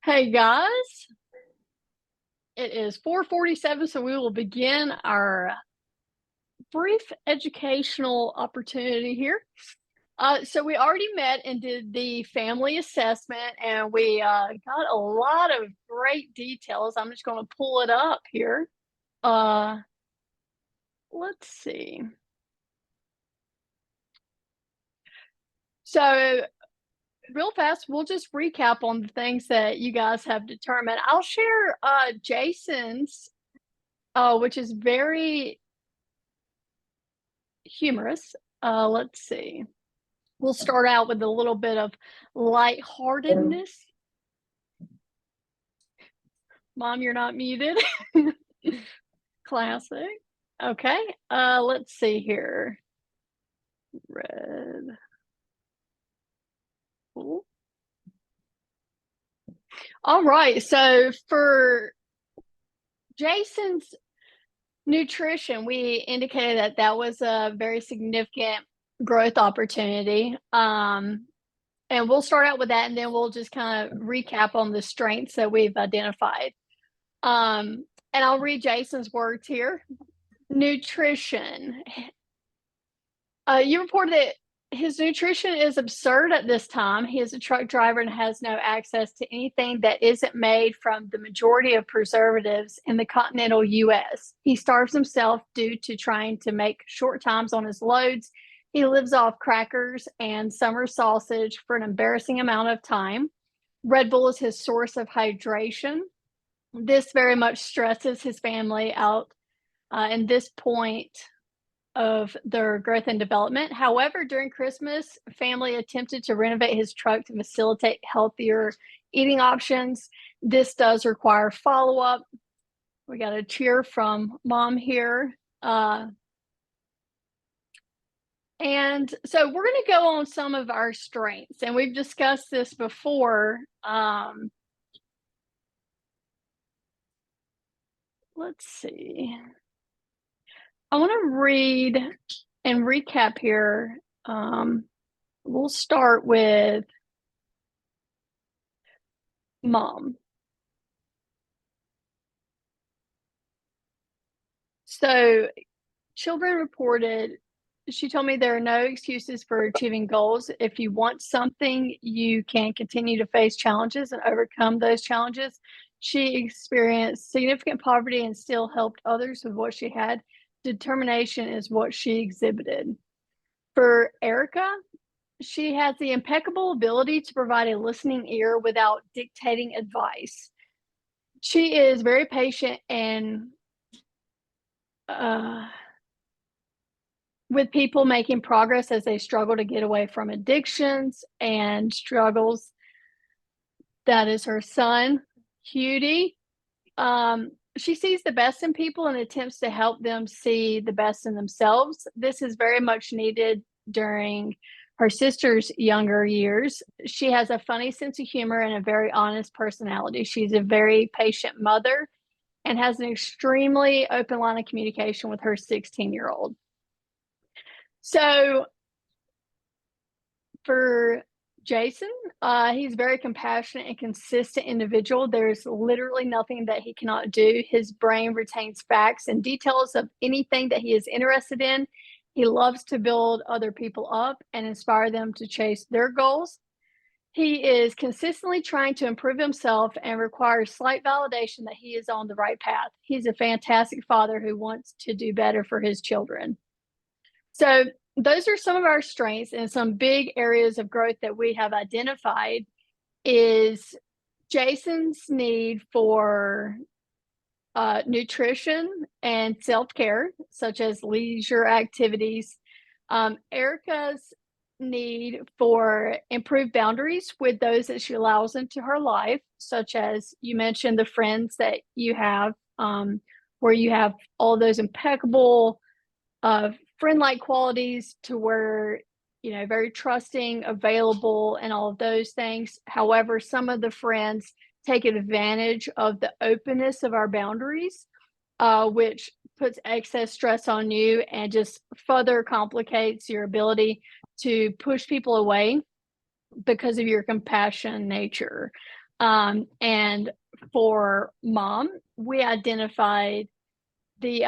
Hey guys, it is 4:47, so we will begin our brief educational opportunity here. So we already met and did the family assessment, and we got a lot of great details. I'm just going to pull it up here. Uh, let's see. So real fast, we'll just recap on the things that you guys have determined. I'll share Jason's, which is very humorous. Let's see. We'll start out with a little bit of lightheartedness. Mom, you're not muted. Classic. Okay. Let's see here. Red. Cool. All right. So for Jason's nutrition, we indicated that that was a very significant growth opportunity. And we'll start out with that, and then we'll just kind of recap on the strengths that we've identified. And I'll read Jason's words here. Nutrition. You reported that his nutrition is absurd at this time. He is a truck driver and has no access to anything that isn't made from the majority of preservatives in the continental US. He starves himself due to trying to make short times on his loads. He lives off crackers and summer sausage for an embarrassing amount of time. Red Bull is his source of hydration. This very much stresses his family out in this point of their growth and development. However, during Christmas, family attempted to renovate his truck to facilitate healthier eating options. This does require follow-up. We got a cheer from Mom here. And so we're going to go on some of our strengths, and we've discussed this before. Let's see. I want to read and recap here. We'll start with Mom. So children reported, she told me there are no excuses for achieving goals. If you want something, you can continue to face challenges and overcome those challenges. She experienced significant poverty and still helped others with what she had. Determination is what she exhibited. For Erica, she has the impeccable ability to provide a listening ear without dictating advice. She is very patient and with people making progress as they struggle to get away from addictions and struggles. That is her son, Cutie. She sees the best in people and attempts to help them see the best in themselves. This is very much needed during her sister's younger years. She has a funny sense of humor and a very honest personality. She's a very patient mother and has an extremely open line of communication with her 16-year-old. So for Jason, he's a very compassionate and consistent individual. There's literally nothing that he cannot do. His brain retains facts and details of anything that he is interested in. He loves to build other people up and inspire them to chase their goals. He is consistently trying to improve himself and requires slight validation that he is on the right path. He's a fantastic father who wants to do better for his children. So those are some of our strengths, and some big areas of growth that we have identified is Jason's need for nutrition and self-care, such as leisure activities. Erica's need for improved boundaries with those that she allows into her life, such as you mentioned the friends that you have, where you have all those impeccable friend-like qualities to where, very trusting, available, and all of those things. However, some of the friends take advantage of the openness of our boundaries, which puts excess stress on you and just further complicates your ability to push people away because of your compassion nature. And for mom, we identified the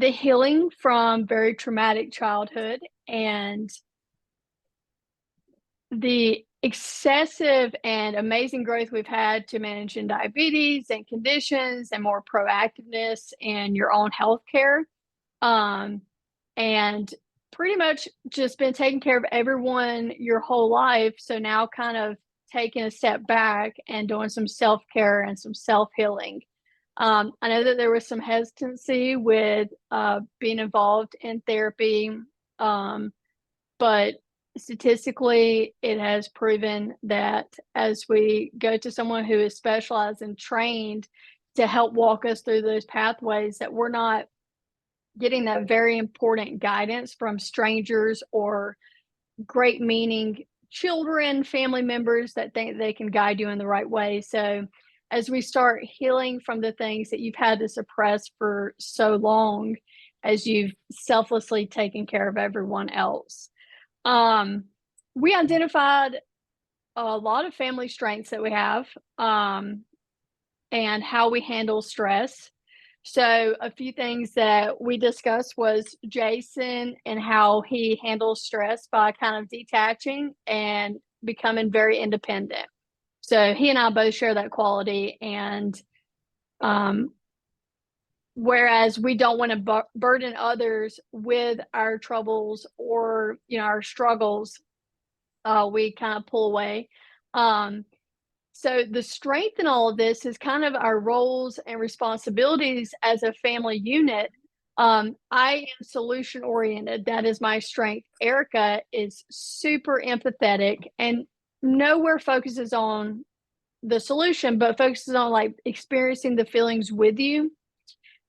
healing from very traumatic childhood and the excessive and amazing growth we've had to managing diabetes and conditions and more proactiveness in your own health care. And pretty much just been taking care of everyone your whole life. So now kind of taking a step back and doing some self-care and some self-healing. I know that there was some hesitancy with being involved in therapy, but statistically, it has proven that as we go to someone who is specialized and trained to help walk us through those pathways, that we're not getting that very important guidance from strangers or great meaning children, family members that think they can guide you in the right way. So as we start healing from the things that you've had to suppress for so long, as you've selflessly taken care of everyone else, we identified a lot of family strengths that we have, and how we handle stress. So a few things that we discussed was Jason and how he handles stress by kind of detaching and becoming very independent. So he and I both share that quality, and whereas we don't want to burden others with our troubles or our struggles, we kind of pull away. So the strength in all of this is kind of our roles and responsibilities as a family unit. I am solution oriented. That is my strength. Erica is super empathetic and nowhere focuses on the solution, but focuses on like experiencing the feelings with you.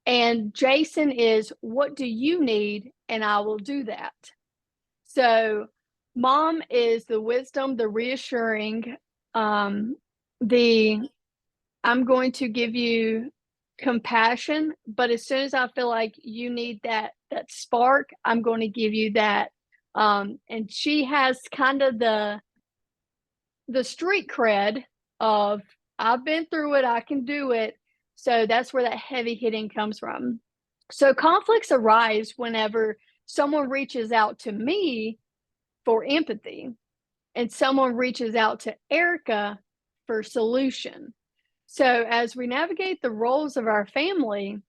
And Jason is, what do you need? And I will do that. So mom is the wisdom, the reassuring, the I'm going to give you compassion, but as soon as I feel like you need that spark, I'm going to give you that. And she has kind of the street cred of I've been through it, I can do it. So that's where that heavy hitting comes from. So conflicts arise whenever someone reaches out to me for empathy and someone reaches out to Erica for solution. So as we navigate the roles of our family,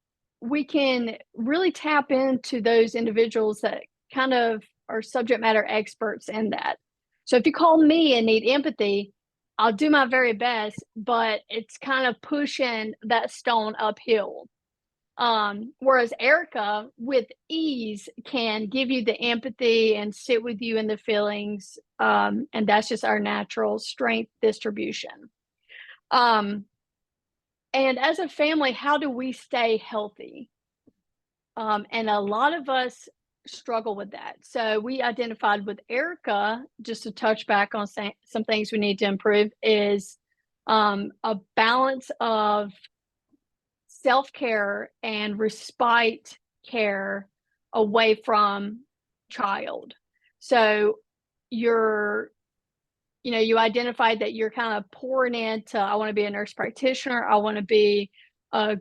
we can really tap into those individuals that kind of are subject matter experts in that. So if you call me and need empathy, I'll do my very best, but it's kind of pushing that stone uphill. Whereas Erica, with ease, can give you the empathy and sit with you in the feelings. And that's just our natural strength distribution. And as a family, how do we stay healthy? And a lot of us struggle with that. So we identified with Erica, just to touch back on some things we need to improve, is a balance of self-care and respite care away from child. So you identified that you're kind of pouring into, I want to be a nurse practitioner, I want to be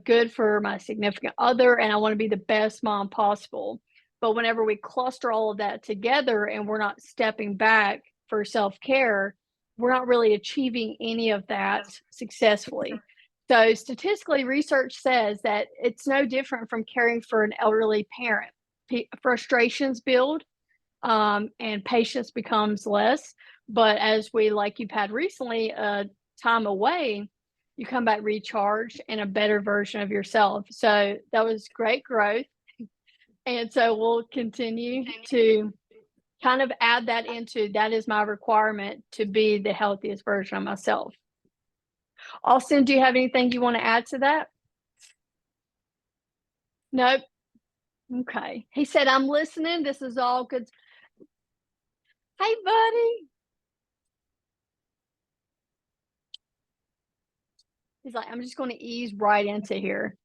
good for my significant other, and I want to be the best mom possible. But whenever we cluster all of that together and we're not stepping back for self-care, we're not really achieving any of that successfully. So statistically, research says that it's no different from caring for an elderly parent. Frustrations build, and patience becomes less. But as like you've had recently, time away, you come back recharged and a better version of yourself. So that was great growth. And so we'll continue to kind of add that into, that is my requirement to be the healthiest version of myself. Austin, do you have anything you want to add to that? Nope. Okay. He said, I'm listening. This is all good. Hey, buddy. He's like, I'm just going to ease right into here.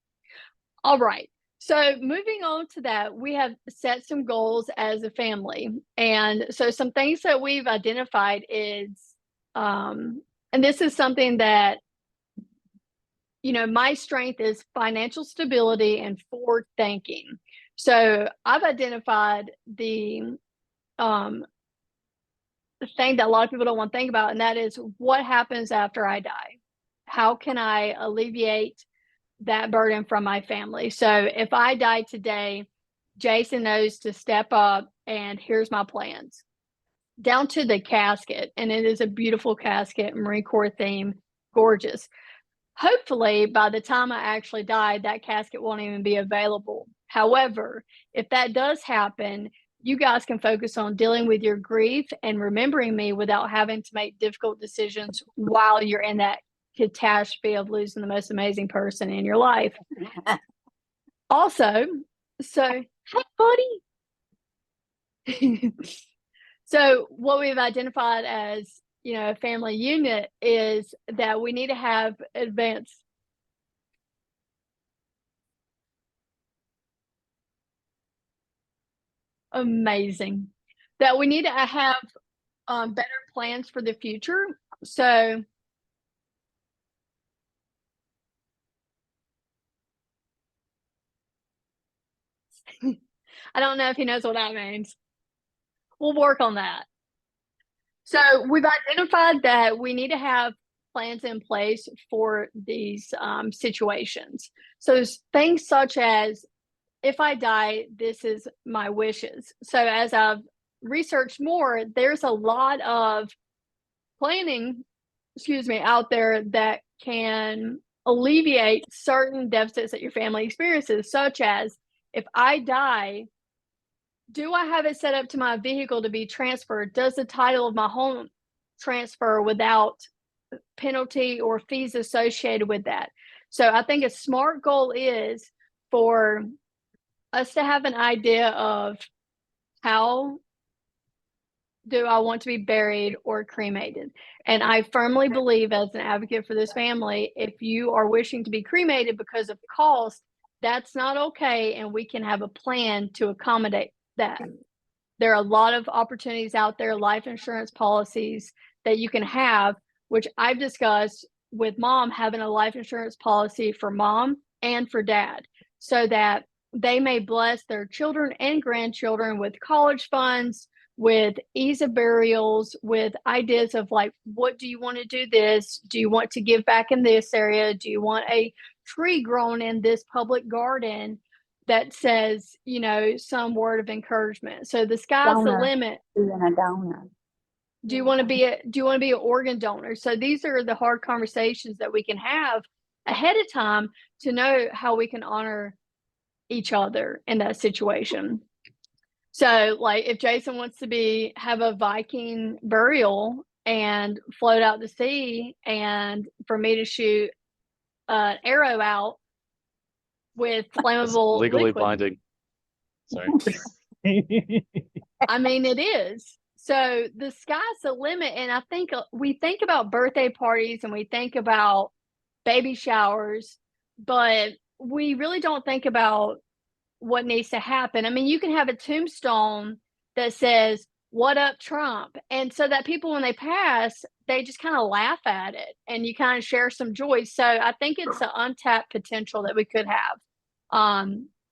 All right. So moving on to that, we have set some goals as a family. And so some things that we've identified is And this is something that, you know, my strength is financial stability and forward thinking. So I've identified the thing that a lot of people don't want to think about, and that is what happens after I die? How can I alleviate that burden from my family? So if I die today, Jason knows to step up, and here's my plans down to the casket. And it is a beautiful casket, Marine Corps theme, gorgeous. Hopefully, by the time I actually die, that casket won't even be available. However, if that does happen, you guys can focus on dealing with your grief and remembering me without having to make difficult decisions while you're in that catastrophe of losing the most amazing person in your life. Also, so, hey, buddy. So, what we've identified as, you know, a family unit is that we need to have advanced. Amazing. That we need to have better plans for the future. So I don't know if he knows what that means. We'll work on that. So we've identified that we need to have plans in place for these situations. So things such as, if I die, this is my wishes. So as I've researched more, there's a lot of planning, out there that can alleviate certain deficits that your family experiences, such as, if I die, do I have it set up to my vehicle to be transferred? Does the title of my home transfer without penalty or fees associated with that? So I think a smart goal is for us to have an idea of, how do I want to be buried or cremated? And I firmly believe, as an advocate for this family, if you are wishing to be cremated because of cost, that's not okay, and we can have a plan to accommodate that. There are a lot of opportunities out there, life insurance policies that you can have, which I've discussed with mom, having a life insurance policy for mom and for dad, so that they may bless their children and grandchildren with college funds, with ease of burials, with ideas of, like, what do you want to do this? Do you want to give back in this area? Do you want a tree grown in this public garden that says, you know, some word of encouragement? So the sky's the limit. Being a donor. Do you want to be an organ donor? So these are the hard conversations that we can have ahead of time to know how we can honor each other in that situation. So, like, if Jason wants to have a Viking burial and float out to sea, and for me to shoot an arrow out with flammable legally liquid, binding. Sorry. I mean, it is. So the sky's the limit. And I think we think about birthday parties and we think about baby showers, but we really don't think about what needs to happen. I mean, you can have a tombstone that says, "What up, Trump?" And so that people, when they pass, they just kind of laugh at it, and you kind of share some joy. So I think it's an untapped potential that we could have.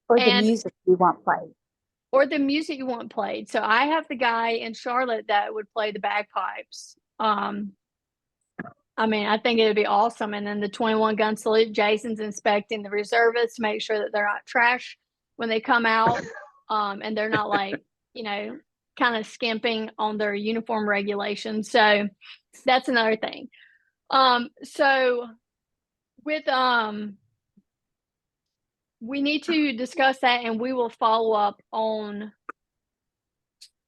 Or the music you want played. Or the music you want played. So I have the guy in Charlotte that would play the bagpipes. I mean, I think it would be awesome. And then the 21 gun salute, Jason's inspecting the reservists to make sure that they're not trash when they come out. And they're not, like, you know, kind of skimping on their uniform regulations. So that's another thing. So with, we need to discuss that, and we will follow up on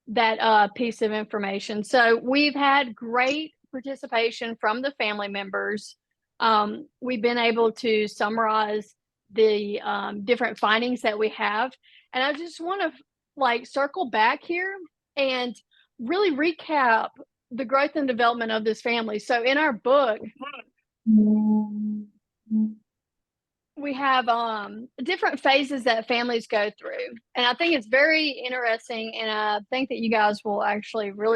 that piece of information. So we've had great participation from the family members. We've been able to summarize the different findings that we have. And I just want to, like, circle back here and really recap the growth and development of this family. So in our book, we have different phases that families go through. And I think it's very interesting. And I think that you guys will actually really